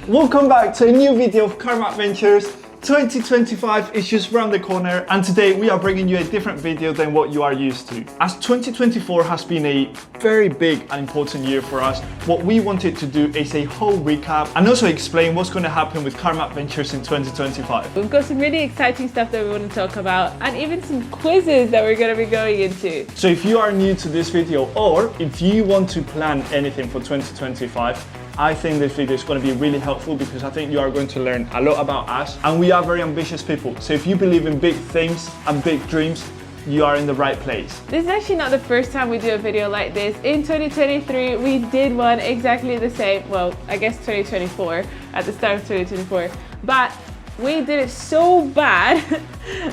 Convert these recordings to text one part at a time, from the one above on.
Welcome back to a new video of Carma Adventures. 2025 is just around the corner, and today we are bringing you a different video than what you are used to. As 2024 has been a very big and important year for us, what we wanted to do is a whole recap and also explain what's going to happen with Carma Adventures in 2025. We've got some really exciting stuff that we want to talk about, and even some quizzes that we're going to be going into. So if you are new to this video, or if you want to plan anything for 2025, I think this video is going to be really helpful because I think you are going to learn a lot about us, and we are very ambitious people. So if you believe in big things and big dreams, you are in the right place. This is actually not the first time we do a video like this. In 2023, we did one exactly the same. Well, I guess 2024, at the start of 2024. But we did it so bad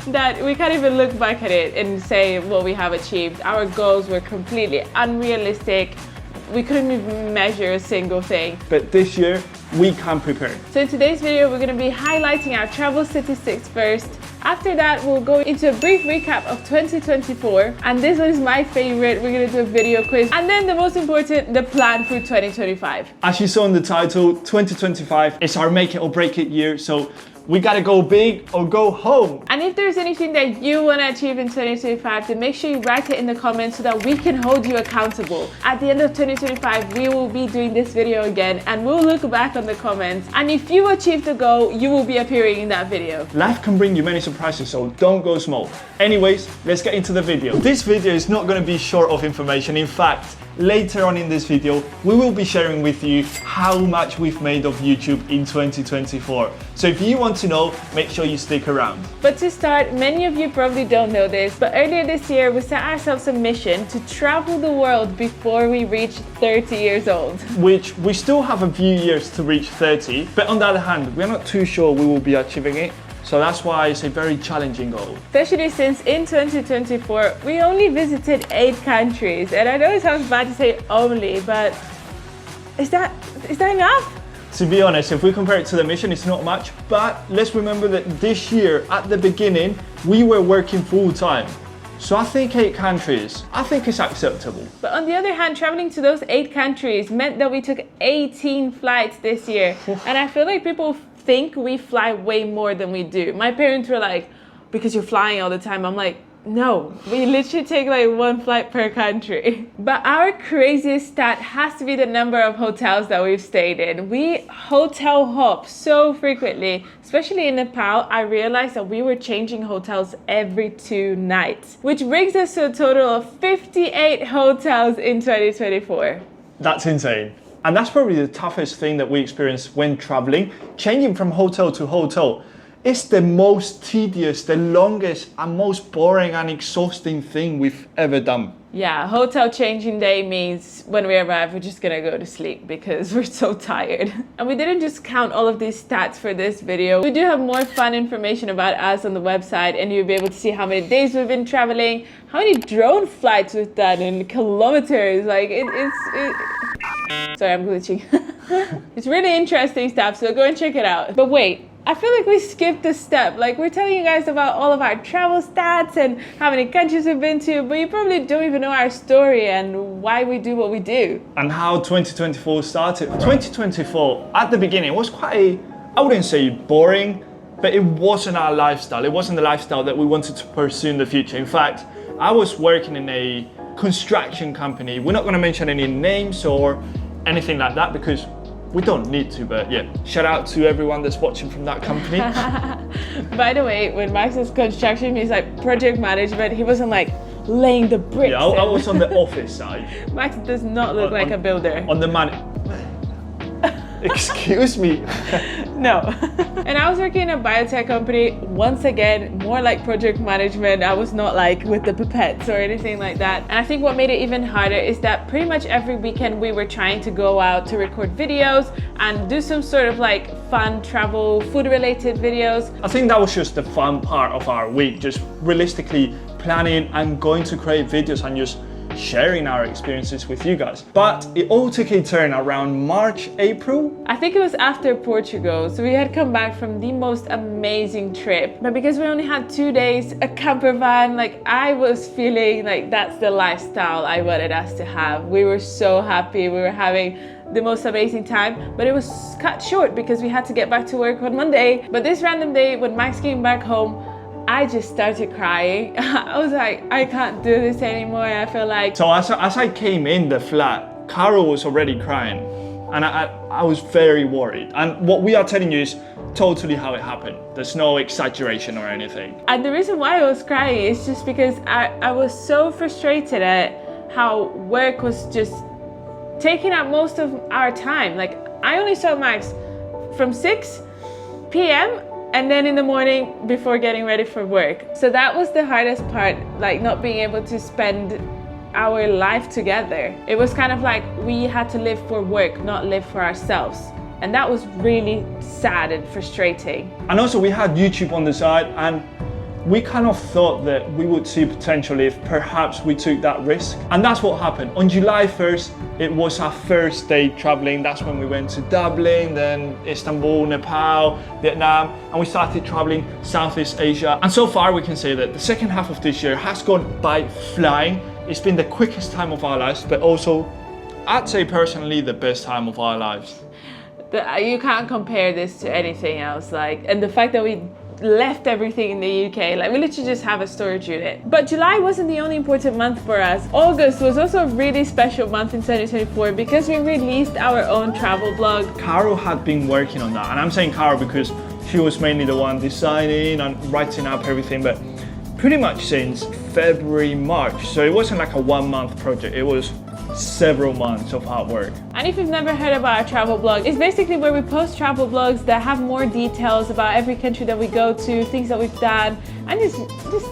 that we can't even look back at it and say what we have achieved. Our goals were completely unrealistic. We couldn't even measure a single thing. But this year, we can prepare. So in today's video, we're going to be highlighting our travel statistics first. After that, we'll go into a brief recap of 2024. And this one is my favorite. We're going to do a video quiz. And then the most important, the plan for 2025. As you saw in the title, 2025 is our make it or break it year. So we gotta go big or go home. And if there's anything that you want to achieve in 2025, then make sure you write it in the comments so that we can hold you accountable. At the end of 2025, we will be doing this video again and we'll look back on the comments. And if you achieve the goal, you will be appearing in that video. Life can bring you many surprises, so don't go small. Anyways, let's get into the video. This video is not going to be short of information. In fact, later on in this video, we will be sharing with you how much we've made of YouTube in 2024. So if you want to know, make sure you stick around. But to start, many of you probably don't know this, but earlier this year, we set ourselves a mission to travel the world before we reach 30 years old. Which we still have a few years to reach 30, but on the other hand, we're not too sure we will be achieving it. So that's why it's a very challenging goal. Especially since in 2024, we only visited 8 countries. And I know it sounds bad to say only, but is that enough? To be honest, if we compare it to the mission, it's not much. But let's remember that this year, at the beginning, we were working full time. So I think 8 countries, I think it's acceptable. But on the other hand, traveling to those 8 countries meant that we took 18 flights this year. And I feel like people think we fly way more than we do. My parents were like, because you're flying all the time. I'm like, no, we literally take like 1 flight per country. But our craziest stat has to be the number of hotels that we've stayed in. We hotel hop so frequently, especially in Nepal. I realized that we were changing hotels every 2 nights, which brings us to a total of 58 hotels in 2024. That's insane. And that's probably the toughest thing that we experience when traveling. Changing from hotel to hotel is the most tedious, the longest and most boring and exhausting thing we've ever done. Yeah, hotel changing day means when we arrive, we're just gonna go to sleep because we're so tired. And we didn't just count all of these stats for this video. We do have more fun information about us on the website, and you'll be able to see how many days we've been traveling, how many drone flights we've done in kilometers. Like sorry, I'm glitching. It's really interesting stuff, so go and check it out. But wait, I feel like we skipped a step. Like, we're telling you guys about all of our travel stats and how many countries we've been to, but you probably don't even know our story and why we do what we do. And how 2024 started. 2024, at the beginning, was quite I wouldn't say boring, but it wasn't our lifestyle. It wasn't the lifestyle that we wanted to pursue in the future. In fact, I was working in a construction company. We're not going to mention any names or anything like that because we don't need to, but yeah, shout out to everyone that's watching from that company. By the way, when Max says construction, he's like project management. He wasn't like laying the bricks. Yeah, I was on the office side. Max does not look like a builder. On the excuse me. No. And I was working in a biotech company, once again, more like project management. I was not like with the pipettes or anything like that. And I think what made it even harder is that pretty much every weekend we were trying to go out to record videos and do some sort of like fun travel, food related videos. I think that was just the fun part of our week, just realistically planning and going to create videos and just sharing our experiences with you guys. But it all took a turn around March, April. I think it was after Portugal. So we had come back from the most amazing trip. But because we only had 2 days, a camper van, like I was feeling like that's the lifestyle I wanted us to have. We were so happy. We were having the most amazing time, but it was cut short because we had to get back to work on Monday. But this random day when Max came back home, I just started crying. I was like, I can't do this anymore. I feel like... So as I came in the flat, Carol was already crying, and I was very worried. And what we are telling you is totally how it happened. There's no exaggeration or anything. And the reason why I was crying is just because I was so frustrated at how work was just taking up most of our time. Like, I only saw Max from 6 p.m. and then in the morning before getting ready for work. So that was the hardest part, like not being able to spend our life together. It was kind of like we had to live for work, not live for ourselves. And that was really sad and frustrating. And also we had YouTube on the side, and we kind of thought that we would see potential if perhaps we took that risk. And that's what happened. On July 1st, it was our first day traveling. That's when we went to Dublin, then Istanbul, Nepal, Vietnam, and we started traveling Southeast Asia. And so far we can say that the second half of this year has gone by flying. It's been the quickest time of our lives, but also, I'd say personally, the best time of our lives. You can't compare this to anything else. Like, and the fact that we left everything in the UK, like we literally just have a storage unit. But July wasn't the only important month for us. August was also a really special month in 2024 because we released our own travel blog. Carol had been working on that, and I'm saying Carol because she was mainly the one designing and writing up everything, but pretty much since February, March. So it wasn't like a 1 month project, it was several months of hard work. And if you've never heard about our travel blog, it's basically where we post travel blogs that have more details about every country that we go to, things that we've done, and just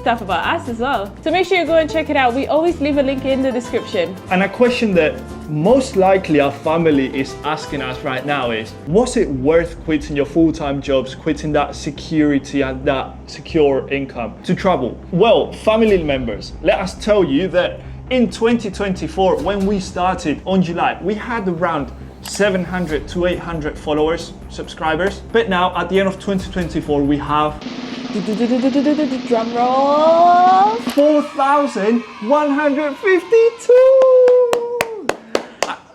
stuff about us as well. So make sure you go and check it out. We always leave a link in the description. And a question that most likely our family is asking us right now is, was it worth quitting your full-time jobs, quitting that security and that secure income to travel? Well, family members, let us tell you that in 2024, when we started on July, we had around 700 to 800 followers, subscribers. But now at the end of 2024, we have drum roll, 4,152.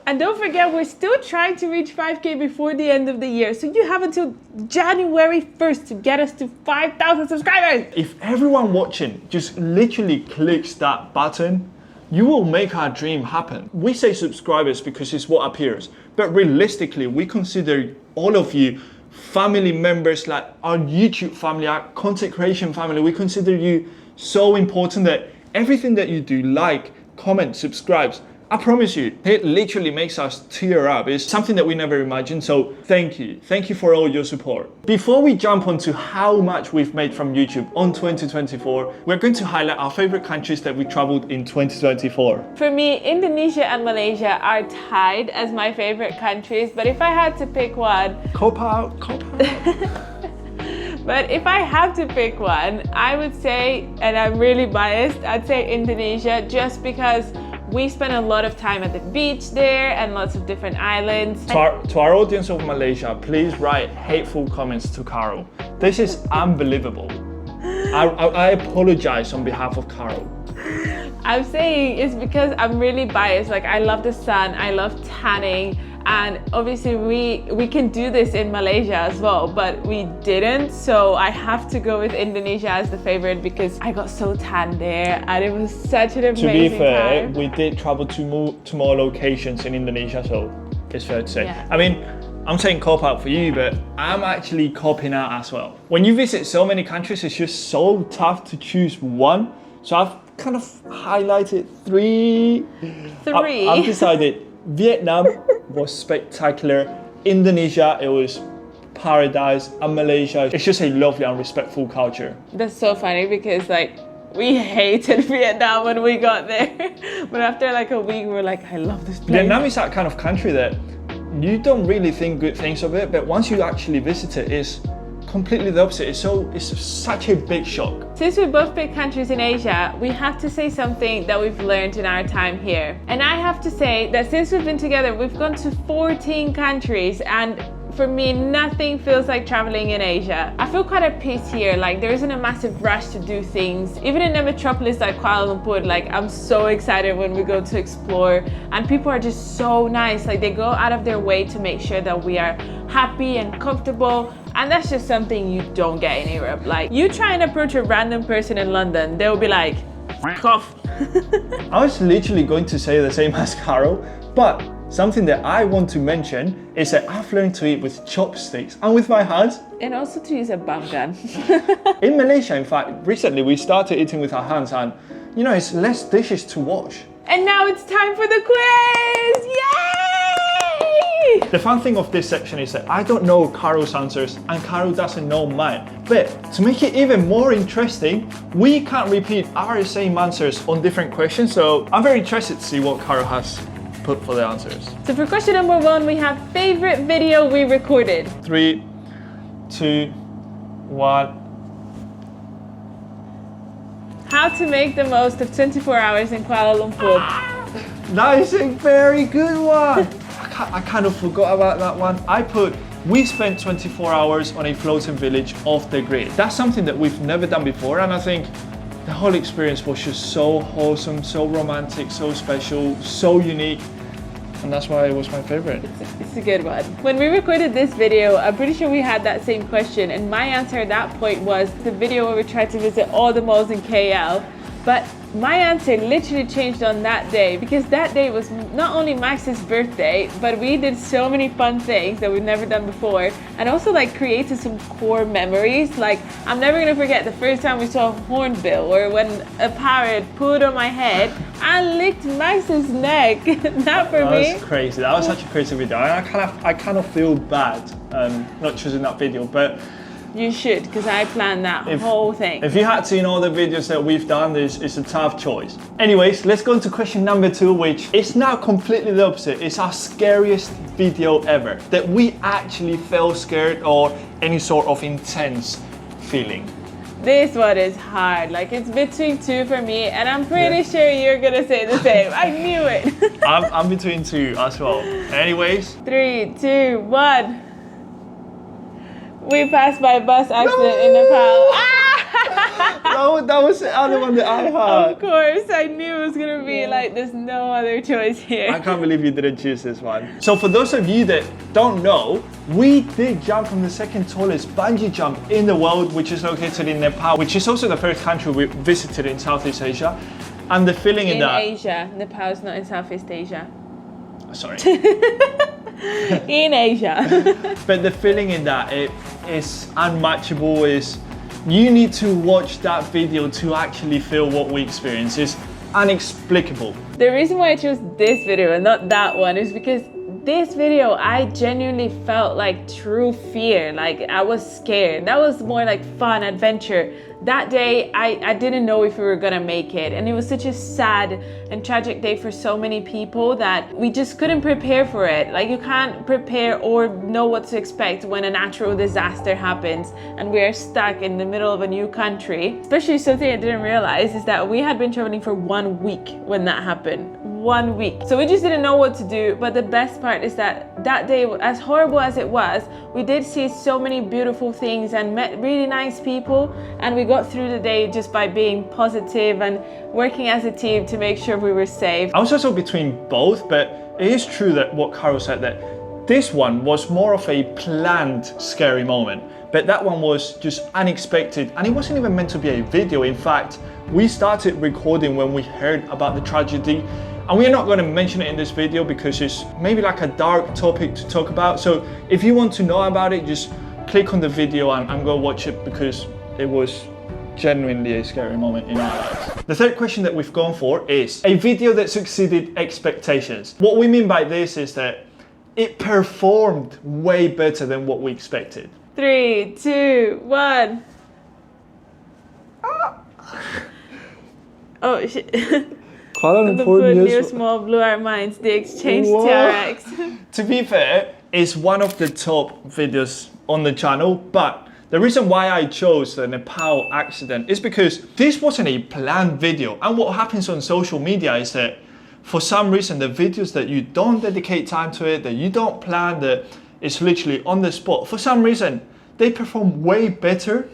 And don't forget, we're still trying to reach 5K before the end of the year. So you have until January 1st to get us to 5,000 subscribers. If everyone watching just literally clicks that button, you will make our dream happen. We say subscribers because it's what appears, but realistically, we consider all of you family members, like our YouTube family, our content creation family. We consider you so important that everything that you do, like, comment, subscribes, I promise you, it literally makes us tear up. It's something that we never imagined, so thank you. Thank you for all your support. Before we jump onto how much we've made from YouTube on 2024, we're going to highlight our favorite countries that we traveled in 2024. For me, Indonesia and Malaysia are tied as my favorite countries, but if I had to pick one... Cop out, cop out. But if I have to pick one, I would say, and I'm really biased, I'd say Indonesia, just because we spent a lot of time at the beach there and lots of different islands. To our audience of Malaysia, please write hateful comments to Carol. This is unbelievable. I apologize on behalf of Carol. I'm saying it's because I'm really biased. Like, I love the sun, I love tanning, and obviously we can do this in Malaysia as well, but we didn't, so I have to go with Indonesia as the favorite because I got so tan there and it was such an amazing time. To be fair, we did travel to more locations in Indonesia, so it's fair to say. Yeah. I mean, I'm saying cop out for you, but I'm actually copping out as well. When you visit so many countries, it's just so tough to choose one. So I've kind of highlighted three. I've decided Vietnam was spectacular, Indonesia, it was paradise, and Malaysia, it's just a lovely and respectful culture. That's so funny because like we hated Vietnam when we got there, but after like a week we were like, I love this place. Vietnam is that kind of country that you don't really think good things of it, but once you actually visit it, it's completely the opposite. It's such a big shock. Since we both picked countries in Asia, we have to say something that we've learned in our time here. And I have to say that since we've been together, we've gone to 14 countries, and For me, nothing feels like traveling in Asia. I feel quite at peace here. Like there isn't a massive rush to do things. Even in a metropolis like Kuala Lumpur, like I'm so excited when we go to explore, and people are just so nice. Like they go out of their way to make sure that we are happy and comfortable. And that's just something you don't get in Europe. Like you try and approach a random person in London, they'll be like, "F off." I was literally going to say the same as Carol, but something that I want to mention is that I've learned to eat with chopsticks and with my hands. And also to use a bum gun. In Malaysia, in fact, recently we started eating with our hands, and you know, it's less dishes to wash. And now it's time for the quiz! Yay! The fun thing of this section is that I don't know Carol's answers and Carol doesn't know mine. But to make it even more interesting, we can't repeat our same answers on different questions. So I'm very interested to see what Carol has put for the answers. So for question number 1, we have favorite video we recorded. 3, 2, 1. How to make the most of 24 hours in Kuala Lumpur. That is a very good one. I kind of forgot about that one. We spent 24 hours on a floating village off the grid. That's something that we've never done before, and I think the whole experience was just so wholesome, so romantic, so special, so unique, and that's why it was my favorite. It's a good one. When we recorded this video, I'm pretty sure we had that same question, and my answer at that point was the video where we tried to visit all the malls in KL. But my answer literally changed on that day, because that day was not only Max's birthday, but we did so many fun things that we've never done before, and also like created some core memories. Like I'm never gonna forget the first time we saw a hornbill, or when a parrot pooed on my head and licked Max's neck. That for me. That was crazy. That was such a crazy video. I kind of feel bad not choosing that video, but you should, because I planned that whole thing. If you had seen all the videos that we've done, it's a tough choice. Anyways, let's go into question number 2, which is now completely the opposite. It's our scariest video ever. That we actually felt scared or any sort of intense feeling. This one is hard. Like it's between 2 for me, and I'm pretty sure you're gonna say the same. I knew it. I'm between 2 as well. Anyways. 3, 2, 1. We passed by a bus accident in Nepal. That was the other one that I had. Of course, I knew it was gonna be like there's no other choice here. I can't believe you didn't choose this one. So for those of you that don't know, we did jump from the second tallest bungee jump in the world, which is located in Nepal, which is also the first country we visited in Southeast Asia. And the feeling in that... In Asia. Nepal is not in Southeast Asia. Sorry. In Asia. But the feeling in that, it is unmatchable. You need to watch that video to actually feel what we experienced. It's inexplicable. The reason why I chose this video and not that one is because this video, I genuinely felt like true fear. Like I was scared. That was more like fun, adventure. That day, I didn't know if we were gonna make it. And it was such a sad and tragic day for so many people that we just couldn't prepare for it. Like you can't prepare or know what to expect when a natural disaster happens and we are stuck in the middle of a new country. Especially something I didn't realize is that we had been traveling for 1 week when that happened. 1 week. So we just didn't know what to do. But the best part is that that day, as horrible as it was, we did see so many beautiful things and met really nice people, and we got through the day just by being positive and working as a team to make sure we were safe. I was also between both, but it is true that what Carol said, that this one was more of a planned scary moment, but that one was just unexpected, and it wasn't even meant to be a video. In fact, we started recording when we heard about the tragedy, and we're not going to mention it in this video because it's maybe like a dark topic to talk about. So if you want to know about it, just click on the video and go watch it, because it was genuinely a scary moment in our lives. The third question that we've gone for is a video that succeeded expectations. What we mean by this is that it performed way better than what we expected. 3, 2, 1. Oh shit. Kuala The food near small blew our minds. The exchange TRX. To be fair, it's one of the top videos on the channel, but the reason why I chose the Nepal accident is because this wasn't a planned video. And what happens on social media is that for some reason, the videos that you don't dedicate time to it, that you don't plan, that It's literally on the spot. For some reason, they perform way better.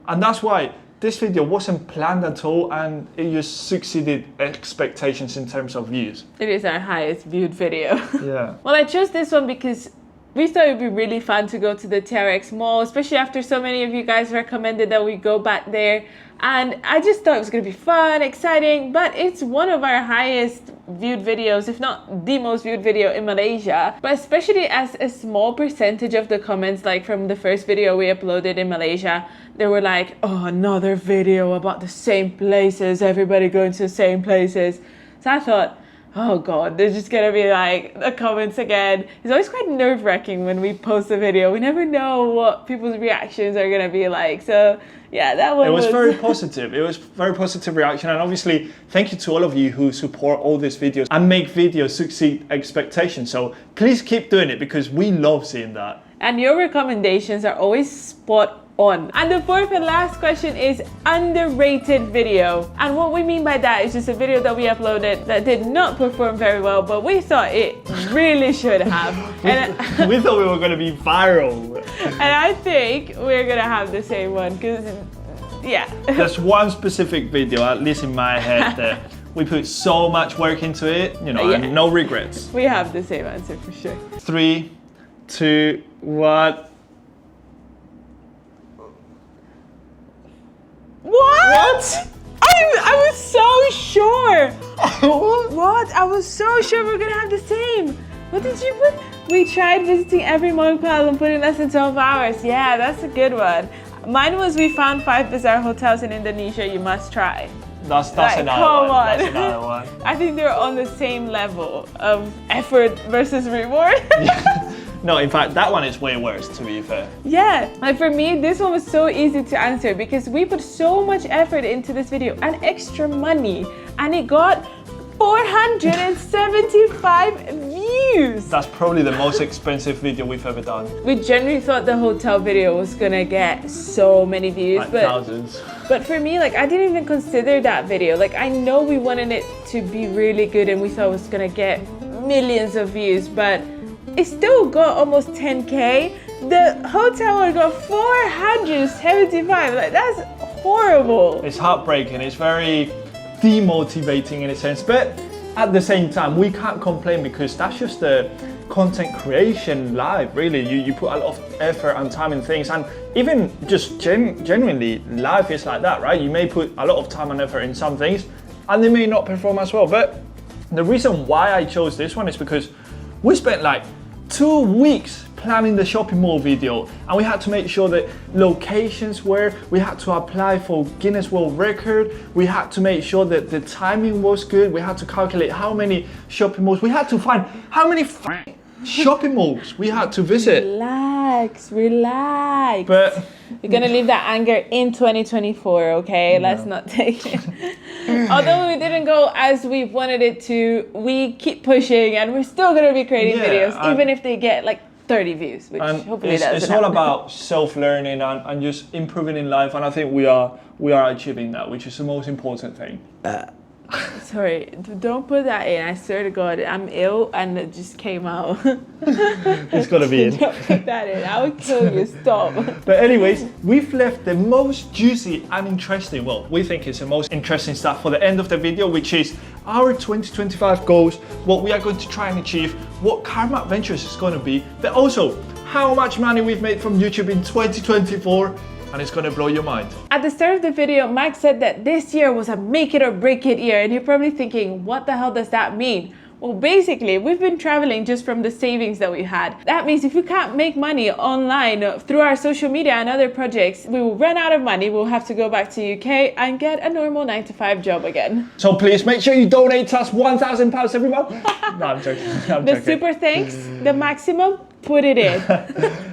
And that's why this video wasn't planned at all, and it just succeeded expectations in terms of views. It is our highest viewed video. Yeah. Well, I chose this one because we thought it would be really fun to go to the TRX mall, especially after so many of you guys recommended that we go back there. And I just thought it was going to be fun, exciting, but it's one of our highest viewed videos, if not the most viewed video in Malaysia. But especially as a small percentage of the comments, like from the first video we uploaded in Malaysia, they were like, oh, another video about the same places, everybody going to the same places. So I thought, oh God, there's just gonna be like the comments again. It's always quite nerve-wracking when we post a video. We never know what people's reactions are gonna be like. So yeah, that one was very positive. It was very positive reaction, and obviously thank you to all of you who support all these videos and make videos succeed expectations. So please keep doing it because we love seeing that. And your recommendations are always spot on. And the fourth and last question is underrated video. And what we mean by that is just a video that we uploaded that did not perform very well, but we thought it really should have. We thought we were going to be viral. And I think we're going to have the same one because, yeah. There's one specific video, at least in my head, that we put so much work into it, you know, and no regrets. We have the same answer for sure. 3, 2, 1. What? I was so sure. What? I was so sure we were gonna have the same. What did you put? We tried visiting every motel and put in less than 12 hours. Yeah, that's a good one. Mine was we found 5 bizarre hotels in Indonesia you must try. That's another one. That's another one. I think they're on the same level of effort versus reward. No, in fact, that one is way worse, to be fair. Yeah, like for me, this one was so easy to answer because we put so much effort into this video and extra money, and it got 475 views. That's probably the most expensive video we've ever done. We generally thought the hotel video was gonna get so many views, like thousands. But for me, like I didn't even consider that video. Like I know we wanted it to be really good and we thought it was gonna get millions of views, but it still got almost 10K. The hotel one got 475. Like that's horrible. It's heartbreaking. It's very demotivating in a sense, but at the same time, we can't complain because that's just the content creation life. Really, you put a lot of effort and time in things, and even just genuinely, life is like that, right? You may put a lot of time and effort in some things, and they may not perform as well. But the reason why I chose this one is because we spent like 2 weeks planning the shopping mall video, and we had to make sure that locations were, we had to apply for Guinness World Record, we had to make sure that the timing was good, we had to calculate how many shopping malls, we had to find how many shopping malls we had to visit. Relax. But we're gonna leave that anger in 2024, okay? Let's not take it. Although we didn't go as we wanted it to, we keep pushing and we're still gonna be creating videos, even if they get like 30 views, which hopefully doesn't It's all about self-learning and just improving in life, and I think we are achieving that, which is the most important thing. Sorry, don't put that in. I swear to God, I'm ill and it just came out. It's gotta be in. Don't put that in. I will kill you. Stop. But anyways, we've left the most juicy and interesting, well, we think it's the most interesting stuff for the end of the video, which is our 2025 goals, what we are going to try and achieve, what Carma Adventures is going to be, but also how much money we've made from YouTube in 2024. And it's gonna blow your mind. At the start of the video, Max said that this year was a make it or break it year, and you're probably thinking, what the hell does that mean? Well, basically, we've been traveling just from the savings that we had. That means if we can't make money online through our social media and other projects, we will run out of money, we'll have to go back to UK and get a normal 9-to-5 job again. So please make sure you donate to us £1,000 every month. No, I'm joking. The super thanks, the maximum, put it in.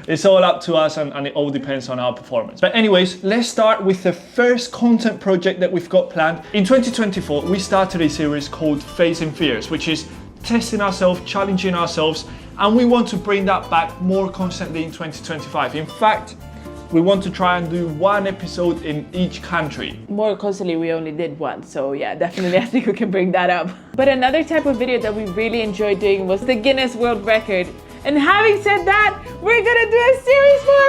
It's all up to us, and it all depends on our performance. But anyways, let's start with the first content project that we've got planned. In 2024, we started a series called Facing Fears, which is testing ourselves, challenging ourselves, and we want to bring that back more constantly in 2025. In fact, we want to try and do 1 episode in each country. More constantly, we only did 1, so yeah, definitely I think we can bring that up. But another type of video that we really enjoyed doing was the Guinness World Record. And having said that, we're gonna do a series for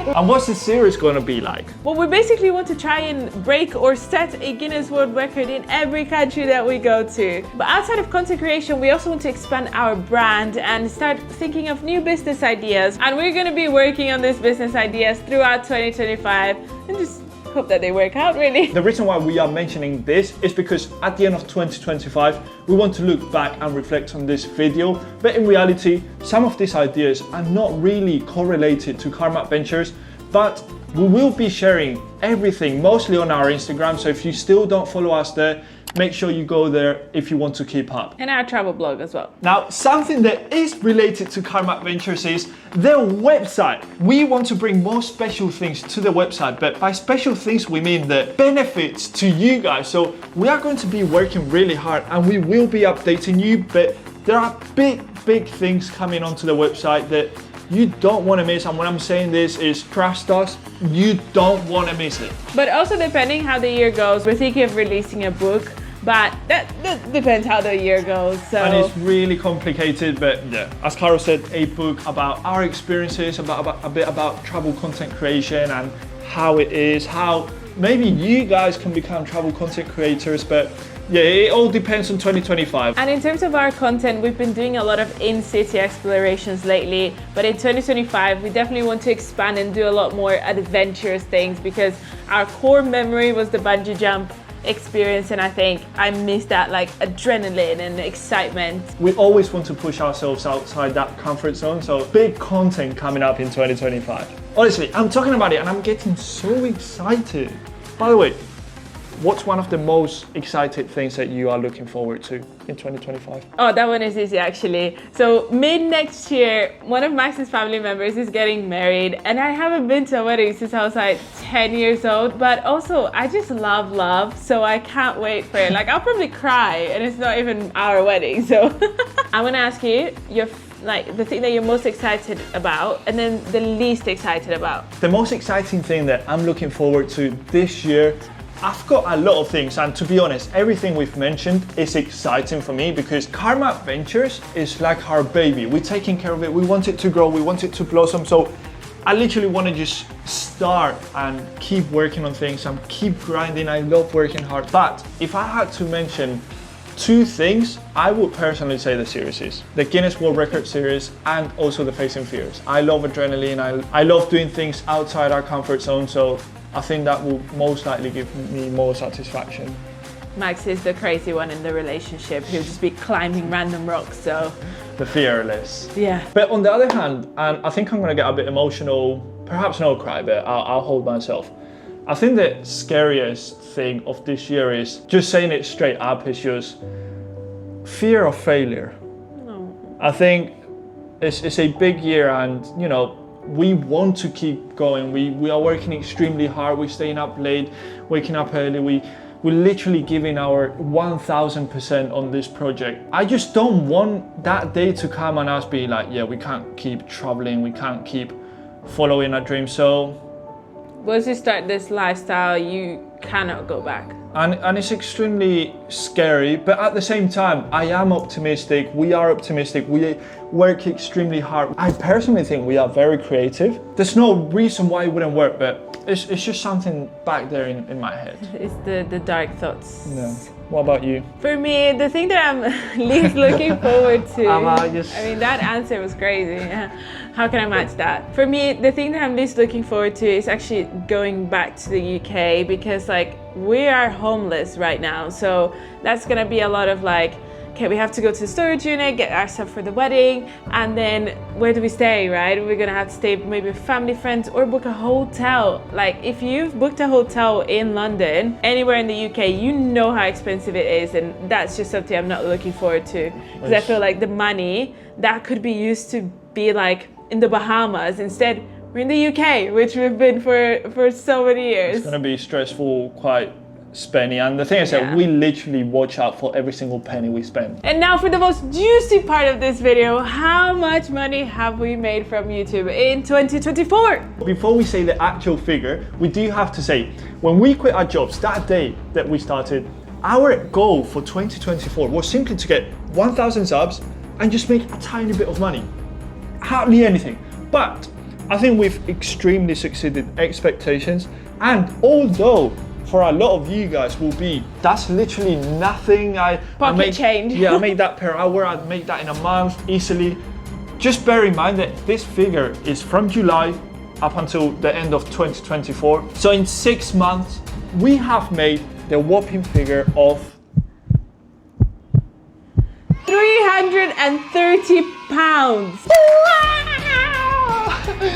it! And what's the series going to be like? Well, we basically want to try and break or set a Guinness World Record in every country that we go to. But outside of content creation, we also want to expand our brand and start thinking of new business ideas. And we're going to be working on these business ideas throughout 2025 and just hope that they work out, really. The reason why we are mentioning this is because at the end of 2025, we want to look back and reflect on this video. But in reality, some of these ideas are not really correlated to Carma Adventures, but we will be sharing everything mostly on our Instagram. So if you still don't follow us there, make sure you go there if you want to keep up. And our travel blog as well. Now, something that is related to Carma Adventures is their website. We want to bring more special things to the website, but by special things, we mean the benefits to you guys. So we are going to be working really hard and we will be updating you, but there are big things coming onto the website that you don't want to miss. And when I'm saying this is trust us, you don't want to miss it. But also depending how the year goes, we're thinking of releasing a book, but that depends how the year goes. So. And it's really complicated, but yeah, as Caro said, a book about our experiences, about a bit about travel content creation and how it is, how maybe you guys can become travel content creators, but yeah, it all depends on 2025. And in terms of our content, we've been doing a lot of in-city explorations lately, but in 2025, we definitely want to expand and do a lot more adventurous things because our core memory was the bungee jump experience, and I think I miss that like adrenaline and excitement. We always want to push ourselves outside that comfort zone, so big content coming up in 2025. Honestly, I'm talking about it and I'm getting so excited. By the way, what's one of the most excited things that you are looking forward to in 2025? Oh, that one is easy actually. So mid next year, one of Max's family members is getting married, and I haven't been to a wedding since I was like 10 years old, but also I just love, so I can't wait for it. Like I'll probably cry and it's not even our wedding, so. I'm gonna ask you your like the thing that you're most excited about and then the least excited about. The most exciting thing that I'm looking forward to this year, I've got a lot of things, and to be honest, everything we've mentioned is exciting for me because Carma Adventures is like our baby. We're taking care of it, we want it to grow, we want it to blossom, so I literally want to just start and keep working on things and keep grinding. I love working hard, but if I had to mention two things, I would personally say the series is the Guinness World Record series and also the Facing Fears. I love adrenaline, I love doing things outside our comfort zone, so I think that will most likely give me more satisfaction. Max is the crazy one in the relationship. He'll just be climbing random rocks, so. The fearless. Yeah. But on the other hand, and I think I'm gonna get a bit emotional, perhaps not cry, but I'll hold myself. I think the scariest thing of this year is, just saying it straight up, is just fear of failure. No. I think it's a big year, and you know, we want to keep going. We are working extremely hard. We're staying up late, waking up early. We're literally giving our 1000% on this project. I just don't want that day to come and us be like, yeah, we can't keep traveling. We can't keep following our dreams. So once you start this lifestyle, you cannot go back. And it's extremely scary, but at the same time, I am optimistic. We are optimistic. We work extremely hard. I personally think we are very creative. There's no reason why it wouldn't work, but it's just something back there in my head. It's the dark thoughts. Yeah. What about you? For me, the thing that I'm least looking forward to, I just... mean, that answer was crazy. How can I match that? For me, the thing that I'm least looking forward to is actually going back to the UK, because like we are homeless right now. So that's gonna be a lot of like, okay, we have to go to the storage unit, get our stuff for the wedding, and then where do we stay, right? We're gonna have to stay maybe with family, friends, or book a hotel. Like if you've booked a hotel in London, anywhere in the UK, you know how expensive it is, and that's just something I'm not looking forward to. Because I feel like the money that could be used to be like in the Bahamas, instead we're in the UK, which we've been for so many years. It's gonna be stressful, quite spenny, and the thing is that we literally watch out for every single penny we spend. And now for the most juicy part of this video, how much money have we made from YouTube in 2024? Before we say the actual figure, we do have to say, when we quit our jobs that day that we started, our goal for 2024 was simply to get 1,000 subs and just make a tiny bit of money. Hardly anything. But I think we've extremely succeeded expectations, and although for a lot of you guys will be, that's literally nothing. Pocket change. Yeah, I made that per hour, I'd make that in a month easily. Just bear in mind that this figure is from July up until the end of 2024. So in 6 months, we have made the whopping figure of £330.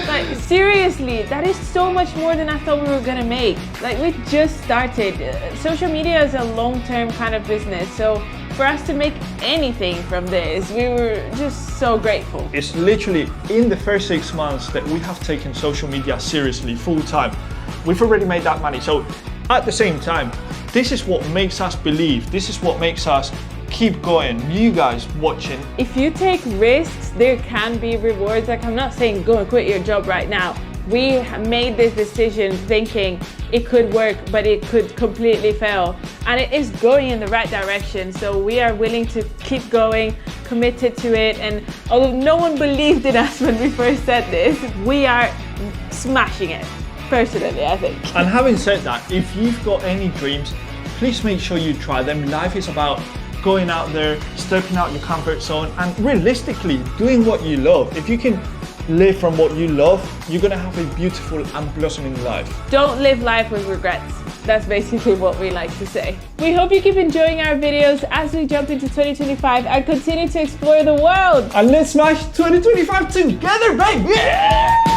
Like, seriously, that is so much more than I thought we were gonna make. Like, we just started. Social media is a long-term kind of business, so for us to make anything from this, we were just so grateful. It's literally in the first 6 months that we have taken social media seriously, full time. We've already made that money. So at the same time, this is what makes us believe. This is what makes us keep going. You guys watching. If you take risks, there can be rewards. Like, I'm not saying go and quit your job right now. We made this decision thinking it could work, but it could completely fail. And it is going in the right direction. So we are willing to keep going, committed to it. And although no one believed in us when we first said this, we are smashing it, personally, I think. And having said that, if you've got any dreams, please make sure you try them. Life is about going out there, stepping out your comfort zone, and realistically doing what you love. If you can live from what you love, you're gonna have a beautiful and blossoming life. Don't live life with regrets. That's basically what we like to say. We hope you keep enjoying our videos as we jump into 2025 and continue to explore the world. And let's smash 2025 together, baby! Yeah!